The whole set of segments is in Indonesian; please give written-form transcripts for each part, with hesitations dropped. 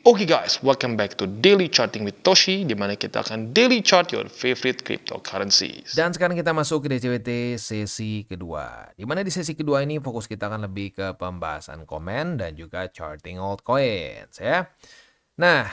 Oke guys, welcome back to Daily Charting with Toshi, di mana kita akan daily chart your favorite cryptocurrencies. Dan sekarang kita masuk ke DCWT sesi kedua. Di mana di sesi kedua ini fokus kita akan lebih ke pembahasan komen dan juga charting altcoins ya. Nah,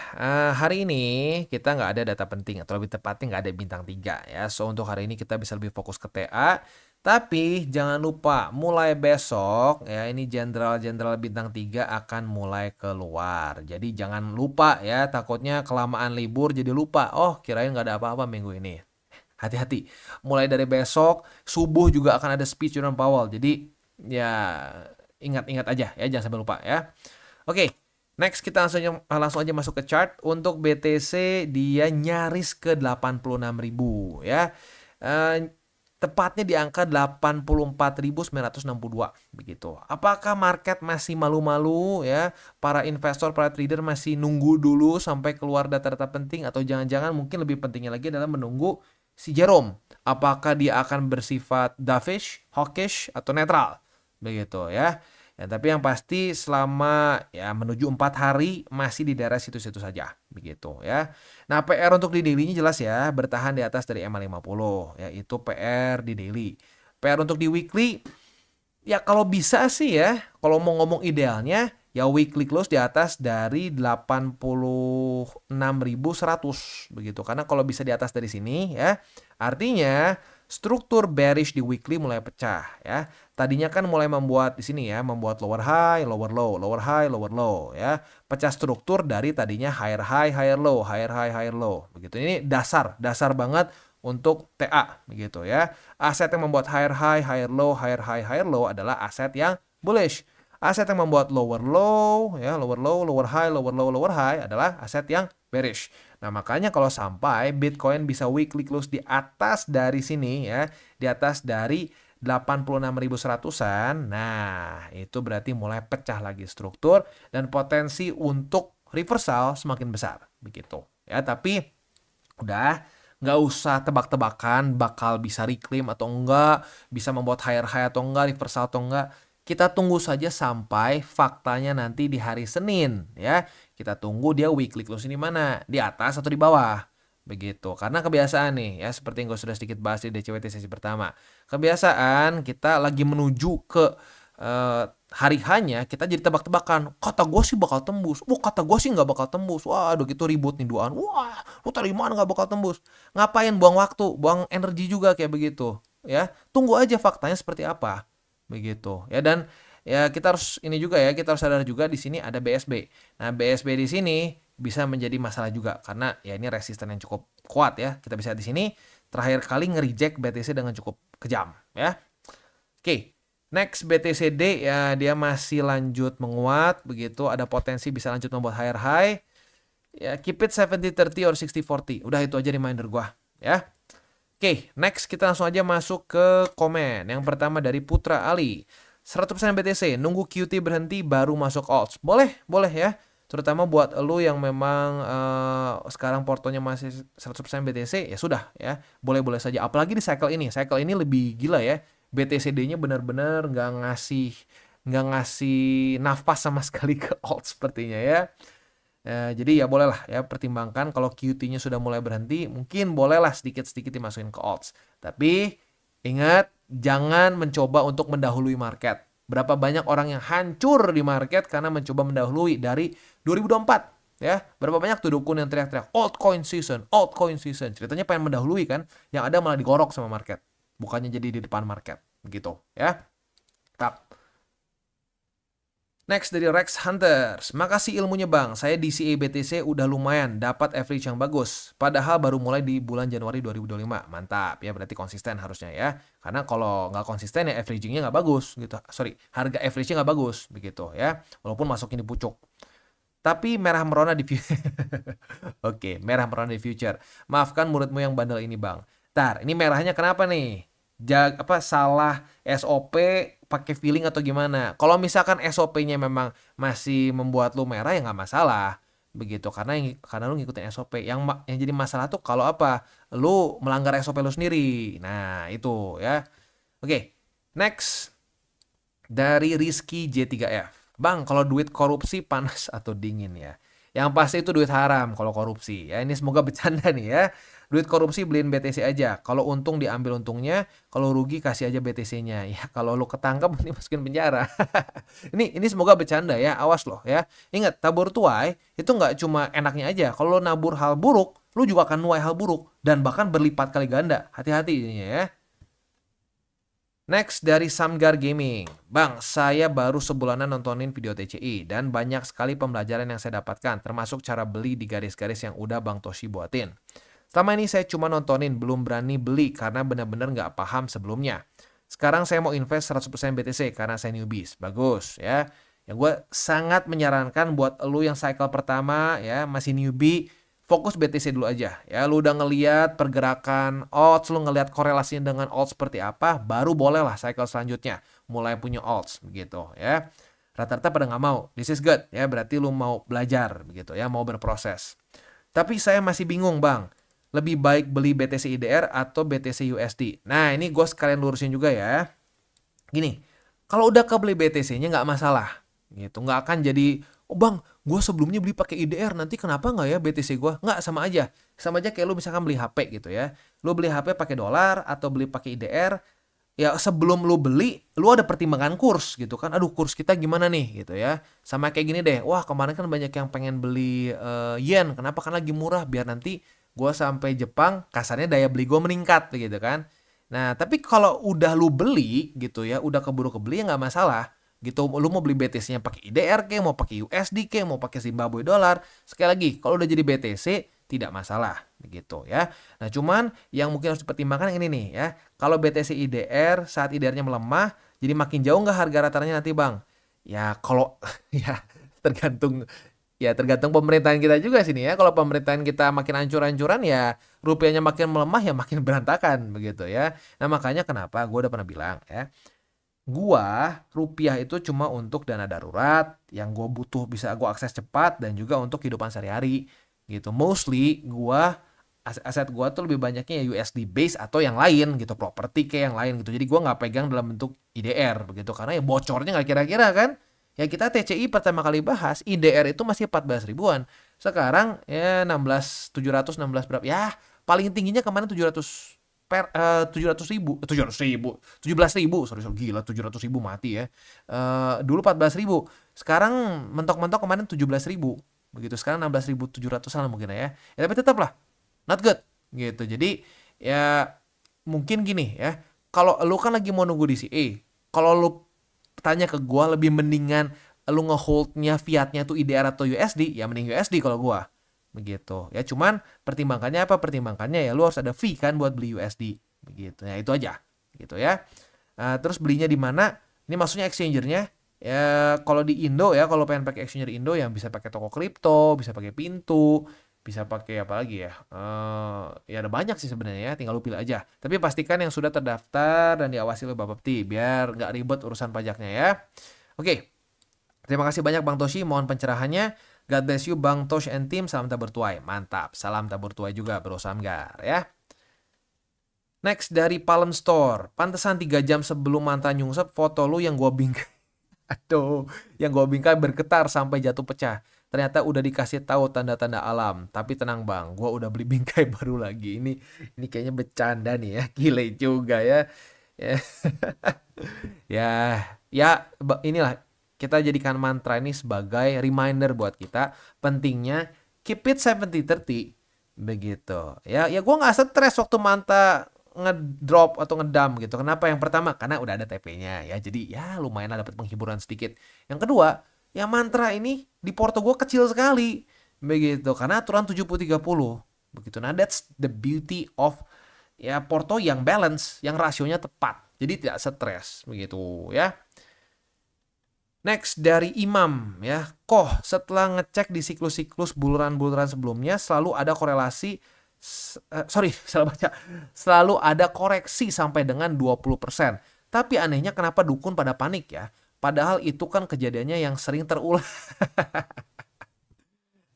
hari ini kita nggak ada data penting atau lebih tepatnya nggak ada bintang 3 ya. So untuk hari ini kita bisa lebih fokus ke TA. Tapi jangan lupa mulai besok ya ini jenderal-jenderal bintang 3 akan mulai keluar. Jadi jangan lupa ya, takutnya kelamaan libur jadi lupa. Oh, kirain nggak ada apa-apa minggu ini. Hati-hati. Mulai dari besok subuh juga akan ada speech Jerome Powell. Jadi ya ingat-ingat aja ya, jangan sampai lupa ya. Oke. Next kita langsung aja masuk ke chart. Untuk BTC dia nyaris ke 86.000 ya. Tepatnya di angka 84.962 begitu. Apakah market masih malu-malu ya? Para investor, para trader masih nunggu dulu sampai keluar data-data penting, atau jangan-jangan mungkin lebih pentingnya lagi adalah menunggu si Jerome. Apakah dia akan bersifat dovish, hawkish atau netral? Begitu ya. Ya, tapi yang pasti selama ya menuju 4 hari masih di daerah situ-situ saja begitu ya. Nah, PR untuk di daily-nya jelas ya, bertahan di atas dari EMA 50 ya, itu PR di daily. PR untuk di weekly ya kalau bisa sih ya, kalau mau ngomong idealnya ya weekly close di atas dari 86.100 begitu. Karena kalau bisa di atas dari sini ya, artinya struktur bearish di weekly mulai pecah ya. Tadinya kan mulai membuat di sini ya, membuat lower high, lower low, lower high, lower low ya. Pecah struktur dari tadinya higher high, higher low, higher high, higher low begitu. Ini dasar banget untuk TA begitu ya. Aset yang membuat higher high, higher low, higher high, higher low adalah aset yang bullish. Aset yang membuat lower low ya, lower low, lower high, lower low, lower high adalah aset yang bearish. Nah, makanya kalau sampai Bitcoin bisa weekly close di atas dari sini ya, di atas dari 86.100-an, nah itu berarti mulai pecah lagi struktur dan potensi untuk reversal semakin besar begitu ya. Tapi udah nggak usah tebak-tebakan bakal bisa reclaim atau enggak, bisa membuat higher high atau enggak, reversal atau enggak. Kita tunggu saja sampai faktanya nanti di hari Senin ya. Kita tunggu dia weekly close ini mana, di atas atau di bawah. Begitu. Karena kebiasaan nih ya, seperti yang gue sudah sedikit bahas di DCWT sesi pertama. Kebiasaan kita lagi menuju ke hari hanya kita jadi tebak-tebakan. Kata gue sih bakal tembus. Wah, kata gue sih nggak bakal tembus. Wah, udah gitu ribut nih duaan. Wah, lu tadi mana nggak bakal tembus. Ngapain buang waktu, buang energi juga kayak begitu. Ya, tunggu aja faktanya seperti apa. Begitu. Ya, dan ya kita harus ini juga ya, kita harus sadar juga di sini ada BSB. Nah, BSB di sini bisa menjadi masalah juga karena ya ini resisten yang cukup kuat ya. Kita bisa lihat di sini terakhir kali nge-reject BTC dengan cukup kejam ya. Oke. Next BTCD ya, dia masih lanjut menguat begitu, ada potensi bisa lanjut membuat higher high. Ya, keep it 70-30 or 60-40. Udah itu aja reminder gua ya. Oke, next kita langsung aja masuk ke komen. Yang pertama dari Putra Ali. 100% BTC, nunggu QT berhenti baru masuk alts. Boleh ya. Terutama buat lu yang memang sekarang portonya masih 100% BTC, ya sudah ya. Boleh-boleh saja. Apalagi di cycle ini. Cycle ini lebih gila ya. BTCD-nya benar-benar nggak ngasih nafas sama sekali ke alts sepertinya ya. Jadi ya bolehlah ya, pertimbangkan kalau QT-nya sudah mulai berhenti, mungkin bolehlah sedikit-sedikit dimasukin ke alts. Tapi ingat, jangan mencoba untuk mendahului market. Berapa banyak orang yang hancur di market karena mencoba mendahului dari 2024 ya. Berapa banyak tuh dukun yang teriak-teriak altcoin season, altcoin season. Ceritanya pengen mendahului kan, yang ada malah digorok sama market. Bukannya jadi di depan market begitu ya. Tak. Next dari Rex Hunters. Makasih ilmunya bang, saya DCA BTC udah lumayan dapat average yang bagus. Padahal baru mulai di bulan Januari 2025. Mantap ya, berarti konsisten harusnya ya. Karena kalau nggak konsisten ya averagingnya nggak bagus gitu. Sorry, harga average-nya nggak bagus begitu ya. Walaupun masukin di pucuk. Tapi merah merona di Oke, merah merona di future. Maafkan muridmu yang bandel ini bang. Tar, ini merahnya kenapa nih? Salah SOP pakai feeling atau gimana? Kalau misalkan SOP-nya memang masih membuat lu merah ya nggak masalah begitu, karena lu ngikutin SOP. Yang jadi masalah tuh kalau lu melanggar SOP lu sendiri. Nah itu ya. Oke, next dari Rizky J3F. Bang, kalau duit korupsi panas atau dingin ya? Yang pasti itu duit haram kalau korupsi. Ya, ini semoga bercanda nih ya. Duit korupsi beliin BTC aja. Kalau untung diambil untungnya, kalau rugi kasih aja BTC-nya. Ya, kalau lu ketangkep ini masukin penjara. Ini semoga bercanda ya. Awas loh ya. Ingat, tabur tuai itu nggak cuma enaknya aja. Kalau lo nabur hal buruk, lu juga akan nuai hal buruk dan bahkan berlipat kali ganda. Hati-hati ininya ya. Next dari Samgar Gaming. Bang, saya baru sebulanan nontonin video TCI dan banyak sekali pembelajaran yang saya dapatkan, termasuk cara beli di garis-garis yang udah Bang Toshi buatin. Selama ini saya cuma nontonin, belum berani beli karena benar-benar nggak paham sebelumnya. Sekarang saya mau invest 100% BTC karena saya newbies. Bagus ya. Yang gue sangat menyarankan buat lu yang cycle pertama ya, masih newbie, fokus BTC dulu aja ya. Lu udah ngeliat pergerakan odds, lu ngeliat korelasinya dengan odds seperti apa, baru boleh lah cycle selanjutnya mulai punya odds begitu ya. Rata-rata pada nggak mau. This is good ya, berarti lu mau belajar begitu ya, mau berproses. Tapi saya masih bingung bang, lebih baik beli BTC IDR atau BTC USD. Nah ini gue sekalian lurusin juga ya. Gini, kalau udah kebeli BTC-nya nggak masalah gitu, nggak akan jadi oh bang, gue sebelumnya beli pakai IDR, nanti kenapa nggak ya BTC gue? Nggak, sama aja kayak lu misalkan beli HP gitu ya. Lu beli HP pakai dolar atau beli pakai IDR, ya sebelum lu beli, lu ada pertimbangan kurs gitu kan. Aduh, kurs kita gimana nih gitu ya. Sama kayak gini deh, wah kemarin kan banyak yang pengen beli yen, kenapa kan lagi murah, biar nanti gue sampai Jepang kasarnya daya beli gue meningkat gitu kan. Nah tapi kalau udah lu beli gitu ya, udah keburu kebeli ya nggak masalah gitu. Lu mau beli BTC-nya pakai IDR ke, mau pakai USD ke, mau pakai Zimbabwe dollar, sekali lagi kalau udah jadi BTC tidak masalah begitu ya. Nah cuman yang mungkin harus dipertimbangkan ini nih ya, kalau BTC IDR saat IDR-nya melemah, jadi makin jauh nggak harga rata-ratanya nanti bang? Ya kalau ya tergantung pemerintahan kita juga sini ya. Kalau pemerintahan kita makin hancur-hancuran ya rupiahnya makin melemah ya makin berantakan begitu ya. Nah makanya kenapa gue udah pernah bilang ya, rupiah itu cuma untuk dana darurat yang gue butuh bisa gue akses cepat dan juga untuk kehidupan sehari-hari gitu. Mostly aset gue tuh lebih banyaknya ya USD base atau yang lain gitu, properti kayak yang lain gitu. Jadi gue nggak pegang dalam bentuk IDR begitu karena ya bocornya nggak kira-kira kan. Ya kita TCI pertama kali bahas IDR itu masih 14 ribuan. Sekarang ya 16.700, 16 berapa ya, paling tingginya kemarin 700 17.000, sorry gila, 700.000 mati ya. Dulu 14.000, sekarang mentok-mentok kemarin 17.000 begitu, sekarang 16.700-an mungkin ya. Ya tapi tetap lah not good gitu. Jadi ya mungkin gini ya, kalau lu kan lagi mau nunggu DCA, kalau lu tanya ke gua lebih mendingan lu ngeholdnya fiatnya tuh IDR atau USD, ya mending USD kalau gua begitu ya. Cuman pertimbangannya apa? Pertimbangannya ya lu harus ada fee kan buat beli USD begitu ya, itu aja gitu ya. Terus belinya di mana? Ini maksudnya exchangernya ya. Kalau di Indo ya, kalau pengen pakai exchanger Indo yang bisa pakai toko kripto, bisa pakai Pintu, bisa pakai apa lagi ya, ya ada banyak sih sebenarnya ya, tinggal lu pilih aja. Tapi pastikan yang sudah terdaftar dan diawasi oleh Bapepti biar nggak ribet urusan pajaknya ya. Oke, terima kasih banyak Bang Toshi, mohon pencerahannya. God bless you Bang Tosh and team, salam tabur tuai. Mantap, salam tabur tuai juga Bro Samgar ya. Next dari Palm Store. Pantesan 3 jam sebelum mantan nyungsep foto lu yang gua bingkai. Aduh, yang gua bingkai bergetar sampai jatuh pecah. Ternyata udah dikasih tahu tanda-tanda alam. Tapi tenang bang, gua udah beli bingkai baru lagi. Ini kayaknya bercanda nih ya, gile juga ya. Ya, inilah. Kita jadikan mantra ini sebagai reminder buat kita pentingnya keep it 70-30 begitu. Ya gue nggak stres waktu manta ngedrop atau ngedam gitu. Kenapa? Yang pertama karena udah ada TP-nya ya. Jadi ya lumayan lah dapat penghiburan sedikit. Yang kedua, ya mantra ini di porto gue kecil sekali begitu karena aturan 70-30 begitu. Nah, that's the beauty of ya porto yang balance, yang rasionya tepat. Jadi tidak stres begitu ya. Next dari Imam ya, setelah ngecek di siklus-siklus buluran-buluran sebelumnya selalu ada korelasi, salah baca, selalu ada koreksi sampai dengan 20%. Tapi anehnya kenapa dukun pada panik ya? Padahal itu kan kejadiannya yang sering terulang.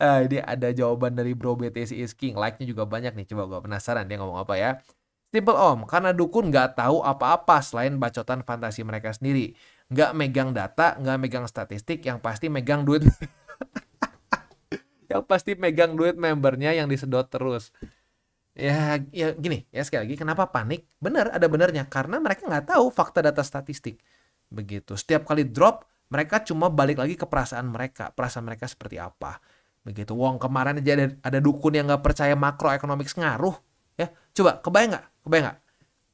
Ini ada jawaban dari Bro BTC is King, like-nya juga banyak nih, coba gue penasaran dia ngomong apa ya. Simple om, karena dukun nggak tahu apa-apa selain bacotan fantasi mereka sendiri. Nggak megang data, nggak megang statistik, yang pasti megang duit. Yang pasti megang duit membernya yang disedot terus. Ya gini, ya sekali lagi kenapa panik? Bener, ada benernya. Karena mereka nggak tahu fakta data statistik. Begitu. Setiap kali drop, mereka cuma balik lagi ke perasaan mereka. Perasaan mereka seperti apa. Begitu. Wong kemarin aja ada dukun yang nggak percaya makroekonomik ngaruh. Ya, coba kebayang nggak? Kebayang nggak?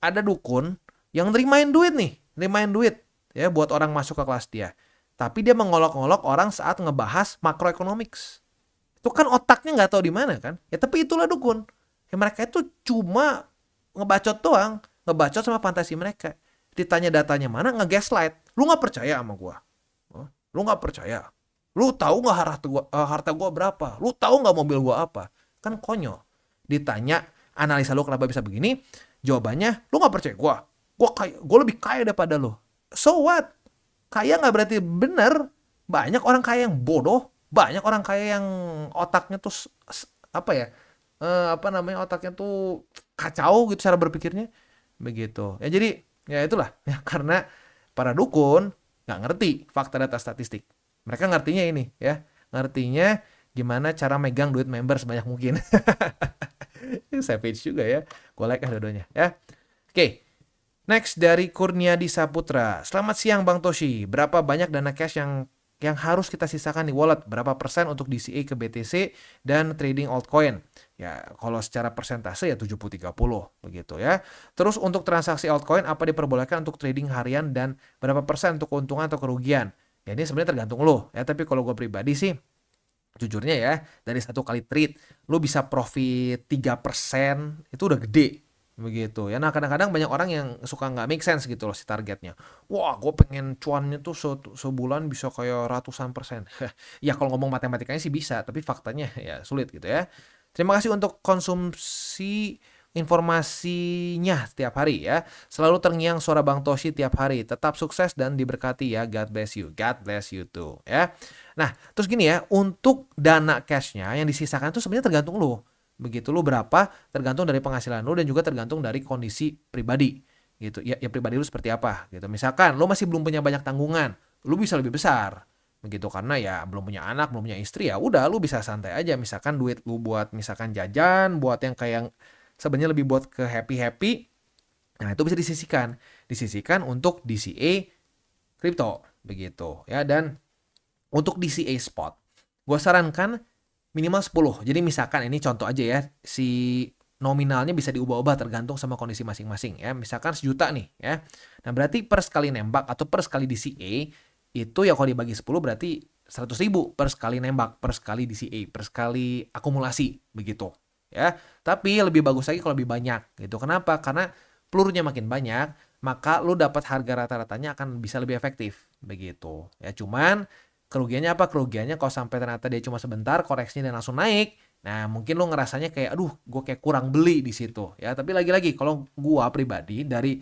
Ada dukun yang nerimain duit nih. Nerimain duit. Ya, buat orang masuk ke kelas dia. Tapi dia mengolok-olok orang saat ngebahas makroekonomics. Itu kan otaknya nggak tahu di mana kan. Ya tapi itulah dukun. Ya, mereka itu cuma ngebacot doang, ngebacot sama fantasi mereka. Ditanya datanya mana, nge-gaslight. Lu nggak percaya sama gua? Lu nggak percaya? Lu tahu nggak harta gua berapa? Lu tahu nggak mobil gua apa? Kan konyol. Ditanya analisa lu kenapa bisa begini? Jawabannya, lu nggak percaya gua? Gua lebih kaya daripada lu. So what? Kaya nggak berarti bener. Banyak orang kaya yang bodoh. Banyak orang kaya yang otaknya tuh apa ya? Otaknya tuh kacau gitu cara berpikirnya. Begitu. Ya jadi ya itulah ya karena para dukun nggak ngerti fakta data statistik. Mereka ngertinya ini ya. Ngertinya gimana cara megang duit member sebanyak mungkin. Savage juga ya. Gue like dua-duanya ya. Oke. Next dari Kurniadi Saputra. Selamat siang Bang Toshi. Berapa banyak dana cash yang harus kita sisakan di wallet? Berapa persen untuk DCA ke BTC dan trading altcoin? Ya, kalau secara persentase ya 70-30 begitu ya. Terus untuk transaksi altcoin apa diperbolehkan untuk trading harian dan berapa persen untuk keuntungan atau kerugian? Ya ini sebenarnya tergantung lo ya, tapi kalau gue pribadi sih jujurnya ya, dari satu kali trade lo bisa profit 3%, itu udah gede. Begitu ya. Nah kadang-kadang banyak orang yang suka nggak make sense gitu loh si targetnya. Wah gue pengen cuannya tuh sebulan bisa kayak ratusan persen. Ya kalau ngomong matematikanya sih bisa, tapi faktanya ya sulit gitu ya. Terima kasih untuk konsumsi informasinya setiap hari ya. Selalu terngiang suara Bang Toshi tiap hari. Tetap sukses dan diberkati ya. God bless you. God bless you too ya. Nah terus gini ya, untuk dana cashnya yang disisakan itu sebenarnya tergantung lo. Begitu lu berapa tergantung dari penghasilan lu dan juga tergantung dari kondisi pribadi gitu ya, pribadi lu seperti apa gitu. Misalkan lu masih belum punya banyak tanggungan, lu bisa lebih besar begitu karena ya belum punya anak, belum punya istri, ya udah lu bisa santai aja. Misalkan duit lu buat misalkan jajan, buat yang kayak sebenarnya lebih buat ke happy, nah itu bisa disisihkan untuk DCA kripto begitu ya. Dan untuk DCA spot gue sarankan minimal 10. Jadi misalkan ini contoh aja ya, si nominalnya bisa diubah-ubah tergantung sama kondisi masing-masing ya. Misalkan 1 juta nih ya. Nah berarti per sekali nembak atau per sekali DCA itu ya kalau dibagi 10 berarti 100.000 per sekali nembak, per sekali DCA, per sekali akumulasi begitu ya. Tapi lebih bagus lagi kalau lebih banyak gitu. Kenapa? Karena pelurunya makin banyak, maka lu dapat harga rata-ratanya akan bisa lebih efektif begitu ya. Cuman kerugiannya apa? Kerugiannya kalau sampai ternyata dia cuma sebentar koreksinya dan langsung naik. Nah, mungkin lo ngerasanya kayak aduh, gue kayak kurang beli di situ ya. Tapi lagi-lagi kalau gue pribadi dari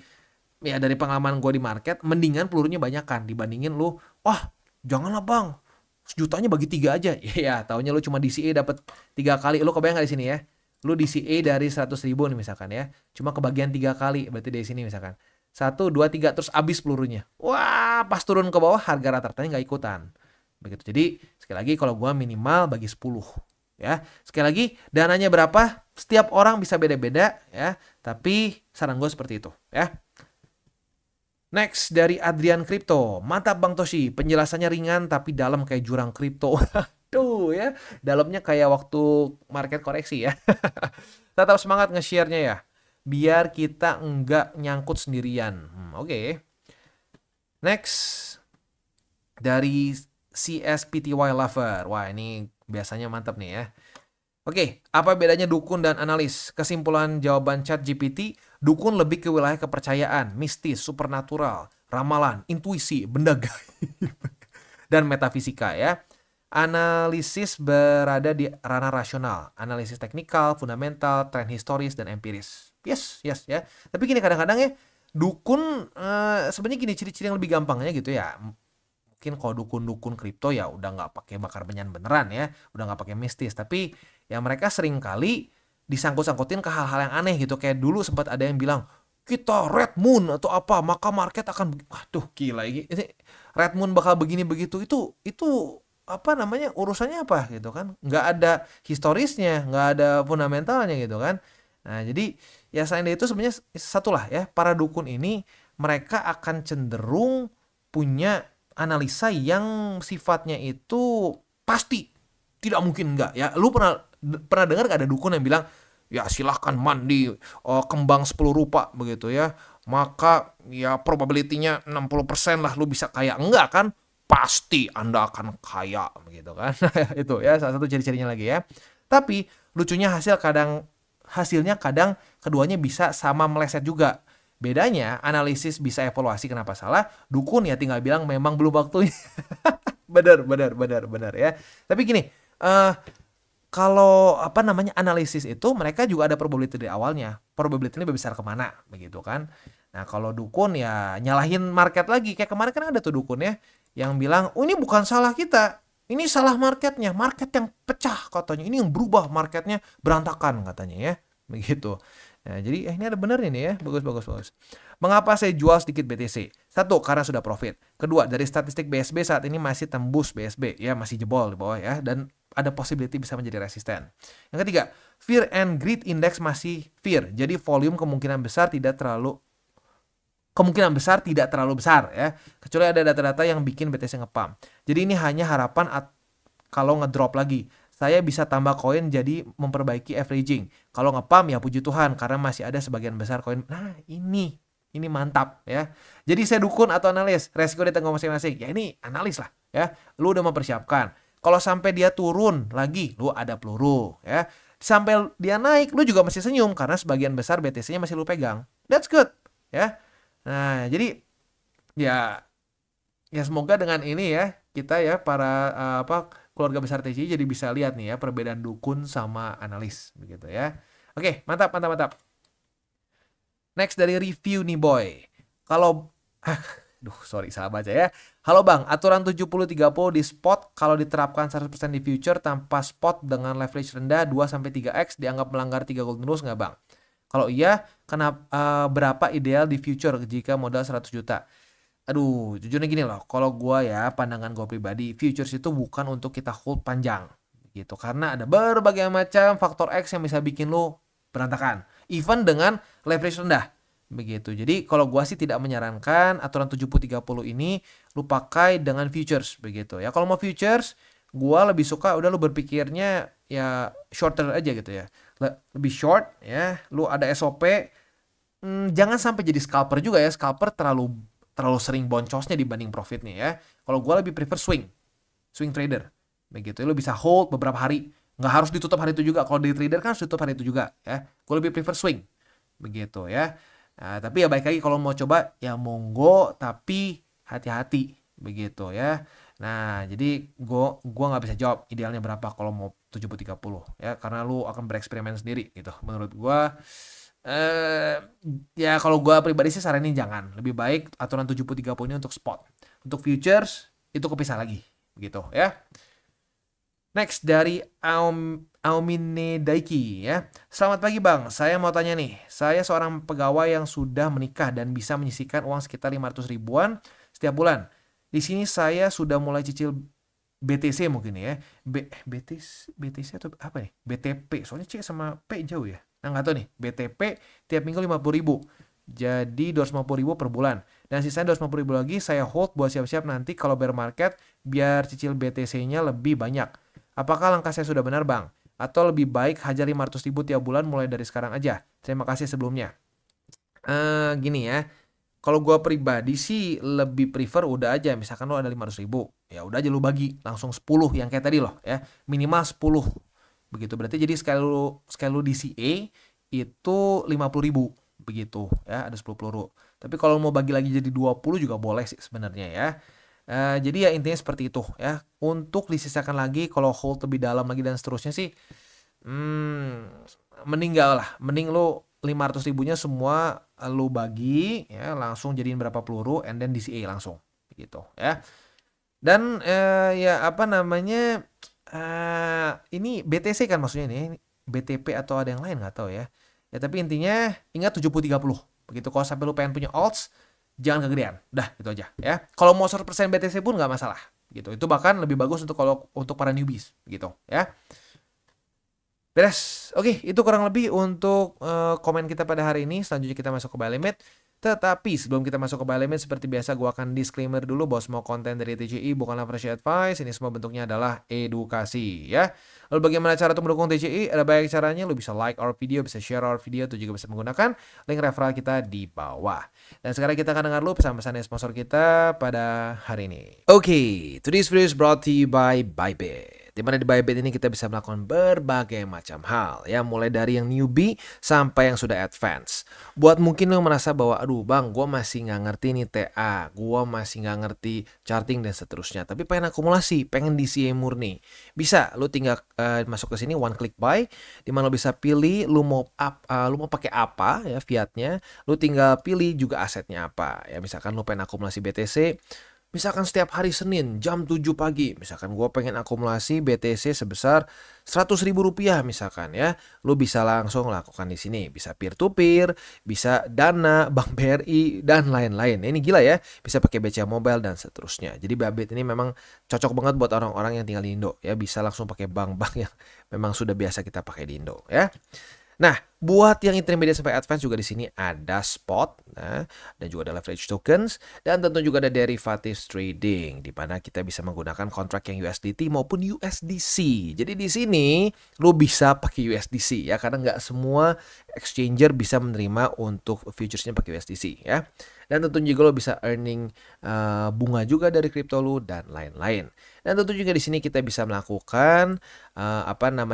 pengalaman gue di market, mendingan pelurunya banyakan dibandingin lo, wah, janganlah Bang. 1 jutanya bagi 3 aja. Ya, taunya lo cuma DCA dapat 3 kali. Lo kebayang gak di sini ya? Lo DCA dari 100.000 nih misalkan ya. Cuma kebagian 3 kali, berarti dari sini misalkan. 1, 2, 3 terus habis pelurunya. Wah, pas turun ke bawah harga rata-ratanya nggak ikutan. Begitu. Jadi sekali lagi kalau gue minimal bagi 10 ya. Sekali lagi dananya berapa setiap orang bisa beda-beda ya, tapi saran gue seperti itu ya. Next dari Adrian Crypto. Mantap Bang Toshi, penjelasannya ringan tapi dalam kayak jurang kripto. Tuh ya, dalamnya kayak waktu market koreksi ya. Tetap semangat nge-share-nya ya, biar kita enggak nyangkut sendirian. Oke. Next dari CSPTY Lover. Wah ini biasanya mantap nih ya. Oke, apa bedanya dukun dan analis? Kesimpulan jawaban ChatGPT, dukun lebih ke wilayah kepercayaan, mistis, supernatural, ramalan, intuisi, benda gaib, dan metafisika ya. Analisis berada di ranah rasional, analisis teknikal, fundamental, tren historis, dan empiris. Yes ya. Tapi gini kadang-kadang ya, dukun sebenarnya gini ciri-ciri yang lebih gampangnya gitu ya. Mungkin kalau dukun-dukun kripto ya udah nggak pakai bakar benyan beneran ya, udah nggak pakai mistis, tapi ya mereka sering kali disangkut-sangkutin ke hal-hal yang aneh gitu. Kayak dulu sempat ada yang bilang kita red moon atau apa maka market akan, waduh gila ini red moon bakal begini begitu, itu apa namanya, urusannya apa gitu kan, nggak ada historisnya, nggak ada fundamentalnya gitu kan. Nah jadi ya selain dari itu sebenarnya satu lah ya, para dukun ini mereka akan cenderung punya analisa yang sifatnya itu pasti, tidak mungkin enggak ya. Lu pernah pernah dengar gak ada dukun yang bilang ya silahkan mandi kembang 10 rupa begitu ya, maka ya probability-nya 60% lah lu bisa kaya. Enggak kan, pasti Anda akan kaya begitu kan. Itu ya salah satu ciri-cirinya lagi ya. Tapi lucunya hasilnya kadang keduanya bisa sama meleset juga. Bedanya analisis bisa evaluasi kenapa salah, dukun ya tinggal bilang memang belum waktunya. Benar ya. Tapi gini, kalau apa namanya, analisis itu mereka juga ada probability dari awalnya. Probability ini lebih besar kemana begitu kan. Nah kalau dukun ya nyalahin market lagi. Kayak kemarin kan ada tuh dukun ya yang bilang, oh ini bukan salah kita, ini salah marketnya, market yang pecah katanya, ini yang berubah, marketnya berantakan katanya ya begitu. Nah jadi ini ada bener ini ya, bagus. Mengapa saya jual sedikit BTC? Satu, karena sudah profit. Kedua, dari statistik BSB saat ini masih tembus BSB ya, masih jebol di bawah ya, dan ada possibility bisa menjadi resisten. Yang ketiga, fear and greed index masih fear. Jadi volume kemungkinan besar tidak terlalu besar ya. Kecuali ada data-data yang bikin BTC ngepump. Jadi ini hanya harapan kalau ngedrop lagi. Saya bisa tambah koin jadi memperbaiki averaging. Kalau ngepump ya puji Tuhan karena masih ada sebagian besar koin. Nah, ini mantap ya. Jadi saya dukun atau analis, resiko di tengah masing-masing. Ya ini analis lah ya. Lu udah mempersiapkan. Kalau sampai dia turun lagi, lu ada peluru ya. Sampai dia naik, lu juga masih senyum karena sebagian besar BTC-nya masih lu pegang. That's good ya. Nah, jadi ya semoga dengan ini ya kita ya para keluarga besar TCI jadi bisa lihat nih ya perbedaan dukun sama analis begitu ya. Oke, mantap. Next dari review nih boy. Kalau salah baca ya. Halo Bang, aturan 70-30 di spot kalau diterapkan 100% di future tanpa spot dengan leverage rendah 2-3x dianggap melanggar 3 golden rules nggak Bang? Kalau iya, berapa ideal di future jika modal 100 juta? Aduh, jujurnya gini loh, kalau gue ya, pandangan gue pribadi, futures itu bukan untuk kita hold panjang gitu, karena ada berbagai macam faktor X yang bisa bikin lo berantakan, even dengan leverage rendah begitu. Jadi kalau gua sih tidak menyarankan aturan 70-30 ini lu pakai dengan futures begitu ya. Kalau mau futures, gua lebih suka udah lu berpikirnya ya shorter aja gitu ya. Lebih short ya, lu ada SOP. Jangan sampai jadi scalper juga ya. Scalper terlalu sering boncosnya dibanding profitnya ya. Kalau gua lebih prefer swing trader begitu. Lu bisa hold beberapa hari. Nggak harus ditutup hari itu juga. Kalau di trader kan harus ditutup hari itu juga ya. Gua lebih prefer swing begitu ya. Nah, tapi ya baik lagi kalau mau coba ya monggo tapi hati-hati begitu ya. Nah, jadi gua nggak bisa jawab idealnya berapa kalau mau 70-30 ya, karena lu akan bereksperimen sendiri gitu. Menurut gua ya kalau gua pribadi sih saranin jangan. Lebih baik aturan 70-30 ini untuk spot. Untuk futures itu kepisah lagi begitu ya. Next dari Aumine Daiki ya. Selamat pagi Bang, saya mau tanya nih. Saya seorang pegawai yang sudah menikah dan bisa menyisihkan uang sekitar 500 ribuan setiap bulan. Di sini saya sudah mulai cicil BTC mungkin ya. BTC atau apa nih? BTP. Soalnya C sama P jauh ya. Nah nggak tahu nih. BTP tiap minggu 50 ribu. Jadi 250 ribu per bulan. Dan sisanya 250 ribu lagi saya hold buat siap-siap nanti kalau bear market biar cicil BTC-nya lebih banyak. Apakah langkah saya sudah benar Bang? Atau lebih baik hajar 500 ribu tiap bulan mulai dari sekarang aja? Terima kasih sebelumnya. Gini ya. Kalau gue pribadi sih lebih prefer udah aja. Misalkan lo ada 500 ribu. Ya udah aja lo bagi. Langsung 10 yang kayak tadi loh ya. Minimal 10. Begitu. Berarti jadi sekali lo DCA itu 50 ribu. Begitu ya. Ada 10 peluru. Tapi kalau mau bagi lagi jadi 20 juga boleh sih sebenarnya ya. Jadi ya intinya seperti itu ya. Untuk disisakan lagi kalau hold lebih dalam lagi dan seterusnya sih mending lu 500 ribunya semua lu bagi ya, langsung jadiin berapa peluru and then DCA langsung gitu ya. Dan ya apa namanya ini BTC kan maksudnya nih, BTP atau ada yang lain nggak tahu ya. Ya tapi intinya ingat 70-30 begitu. Kalau sampai lu pengen punya alts jangan kegedean. Dah, itu aja ya. Kalau mau 100% BTC pun nggak masalah gitu. Itu bahkan lebih bagus untuk para newbies gitu ya. Beres. Oke, itu kurang lebih untuk komen kita pada hari ini. Selanjutnya kita masuk ke buy limit. Tetapi sebelum kita masuk ke buy limit, seperti biasa gue akan disclaimer dulu bahwa semua konten dari TCI bukanlah financial advice. Ini semua bentuknya adalah edukasi ya. Lalu bagaimana cara untuk mendukung TCI? Ada banyak caranya. Lu bisa like our video, bisa share our video, atau juga bisa menggunakan link referral kita di bawah. Dan sekarang kita akan dengar dulu pesan-pesan dari sponsor kita pada hari ini. Oke, today's video is brought to you by Bybit. Di mana di Bybit ini kita bisa melakukan berbagai macam hal ya, mulai dari yang newbie sampai yang sudah advance. Buat mungkin lo merasa bahwa aduh bang, gue masih nggak ngerti nih TA, gue masih nggak ngerti charting dan seterusnya, tapi pengen akumulasi, pengen DCA murni, bisa lo tinggal masuk ke sini one click buy, di mana lo bisa pilih lo mau pakai apa ya fiatnya, lo tinggal pilih juga asetnya apa ya. Misalkan lo pengen akumulasi BTC, misalkan setiap hari Senin jam 7 pagi, misalkan gue pengen akumulasi BTC sebesar 100.000 rupiah misalkan ya, lu bisa langsung lakukan di sini. Bisa peer to peer, bisa Dana, Bank BRI dan lain-lain. Ini gila ya, bisa pakai BCA Mobile dan seterusnya. Jadi Bybit ini memang cocok banget buat orang-orang yang tinggal di Indo ya, bisa langsung pakai bank-bank yang memang sudah biasa kita pakai di Indo ya. Nah, buat yang intermediate sampai advance juga di sini ada spot, nah, dan juga ada leverage tokens, dan tentu juga ada derivatives trading, di mana kita bisa menggunakan kontrak yang USDT maupun USDC. Jadi di sini lu bisa pakai USDC ya, karena nggak semua exchanger bisa menerima untuk futuresnya pakai USDC ya. Dan tentu juga lo bisa earning bunga juga dari kripto lu dan lain-lain. Dan tentu juga di sini kita bisa melakukan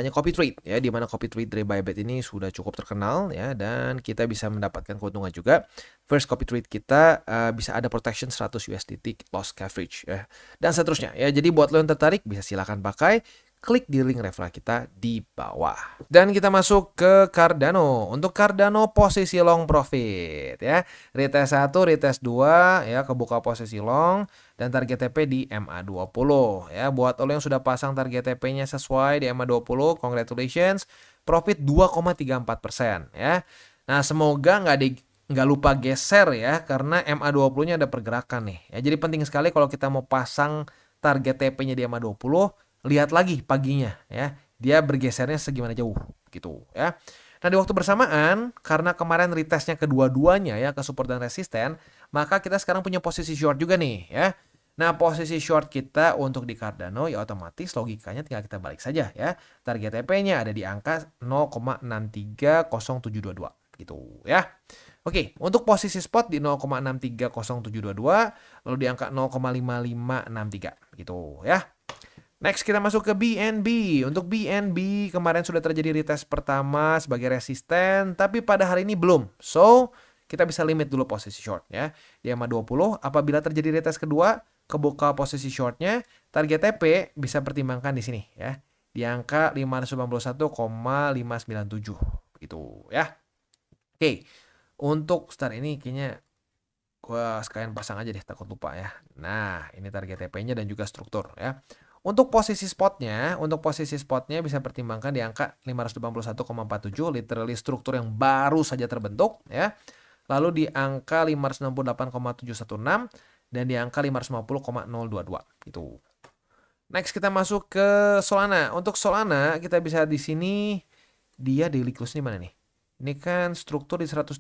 copy trade ya, di mana copy trade dari Bybit ini sudah cukup terkenal ya, dan kita bisa mendapatkan keuntungan juga. First copy trade kita bisa ada protection 100 USDT loss coverage ya, dan seterusnya ya. Jadi buat lo yang tertarik bisa silakan pakai. Klik di link referral kita di bawah. Dan kita masuk ke Cardano. Untuk Cardano posisi long profit ya. Retest 1, retest 2 ya, kebuka posisi long dan target TP di MA20 ya. Buat lo yang sudah pasang target TP-nya sesuai di MA20, congratulations. Profit 2,34% ya. Nah, semoga nggak lupa geser ya, karena MA20-nya ada pergerakan nih. Ya, jadi penting sekali kalau kita mau pasang target TP-nya di MA20, lihat lagi paginya ya, dia bergesernya segimana jauh gitu ya. Nah, di waktu bersamaan, karena kemarin retestnya kedua-duanya ya, ke support dan resisten, maka kita sekarang punya posisi short juga nih ya. Nah, posisi short kita untuk di Cardano ya otomatis logikanya tinggal kita balik saja ya. Target TP-nya ada di angka 0,630722 gitu ya. Oke, untuk posisi spot di 0,630722, lalu di angka 0,5563 gitu ya. Next kita masuk ke BNB. Untuk BNB kemarin sudah terjadi retest pertama sebagai resisten, tapi pada hari ini belum. So, kita bisa limit dulu posisi short ya. Di MA20, apabila terjadi retest kedua, kebuka posisi shortnya, target TP bisa pertimbangkan di sini ya. Di angka 591,597 gitu ya. Oke, untuk start ini kayaknya gua sekalian pasang aja deh, takut lupa ya. Nah, ini target TP-nya dan juga struktur ya. Untuk posisi spotnya bisa pertimbangkan di angka 581,47, literally struktur yang baru saja terbentuk ya. Lalu di angka 568,716 dan di angka 550,022 gitu. Next kita masuk ke Solana. Untuk Solana kita bisa di sini dia daily close-nya mana nih? Ini kan struktur di 130,18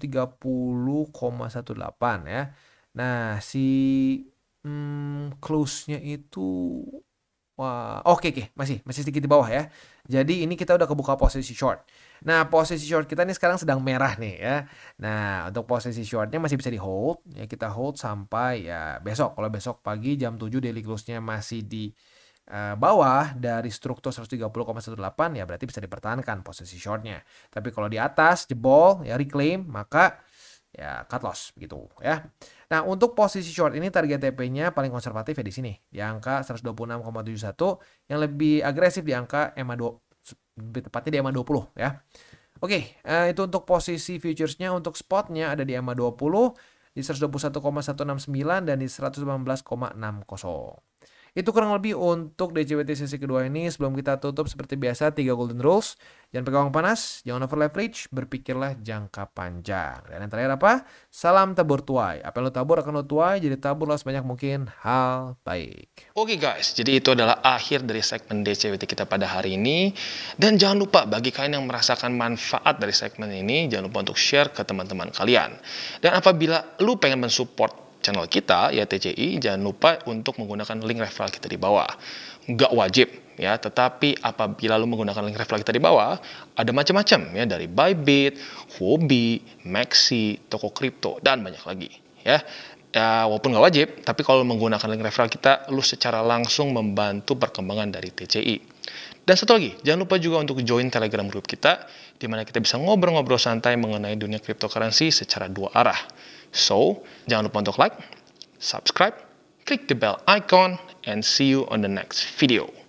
ya. Nah, si close-nya itu wah, oke, masih sedikit di bawah ya. Jadi ini kita udah kebuka posisi short. Nah, posisi short kita ini sekarang sedang merah nih ya. Nah, untuk posisi shortnya masih bisa di hold. Ya, kita hold sampai ya besok. Kalau besok pagi jam 7 daily close-nya masih di bawah dari struktur 130,18 ya berarti bisa dipertahankan posisi shortnya. Tapi kalau di atas jebol ya reclaim, maka ya cut loss begitu ya. Nah, untuk posisi short ini target TP-nya paling konservatif ya di sini di angka 126,71, yang lebih agresif di angka MA2, lebih tepatnya di MA20 ya. Oke, itu untuk posisi futuresnya. Untuk spotnya ada di MA20 di 121,169 dan di 119,60. Itu kurang lebih untuk DCWT sesi kedua ini. Sebelum kita tutup seperti biasa 3 golden rules. Jangan pegang uang panas, jangan over leverage, berpikirlah jangka panjang. Dan yang terakhir apa? Salam tabur tuai. Apa yang lo tabur akan lo tuai, jadi taburlah sebanyak mungkin hal baik. Oke guys, jadi itu adalah akhir dari segmen DCWT kita pada hari ini. Dan jangan lupa bagi kalian yang merasakan manfaat dari segmen ini, jangan lupa untuk share ke teman-teman kalian. Dan apabila lu pengen mensupport channel kita, ya TCI, jangan lupa untuk menggunakan link referral kita di bawah. Nggak wajib, ya, tetapi apabila lu menggunakan link referral kita di bawah, ada macam-macam, ya, dari Bybit, Huobi, Maxi, toko kripto, dan banyak lagi, ya. Ya, walaupun nggak wajib, tapi kalau menggunakan link referral kita, lu secara langsung membantu perkembangan dari TCI. Dan satu lagi, jangan lupa juga untuk join Telegram group kita, di mana kita bisa ngobrol-ngobrol santai mengenai dunia cryptocurrency secara dua arah. So, jangan lupa untuk like, subscribe, click the bell icon, and see you on the next video.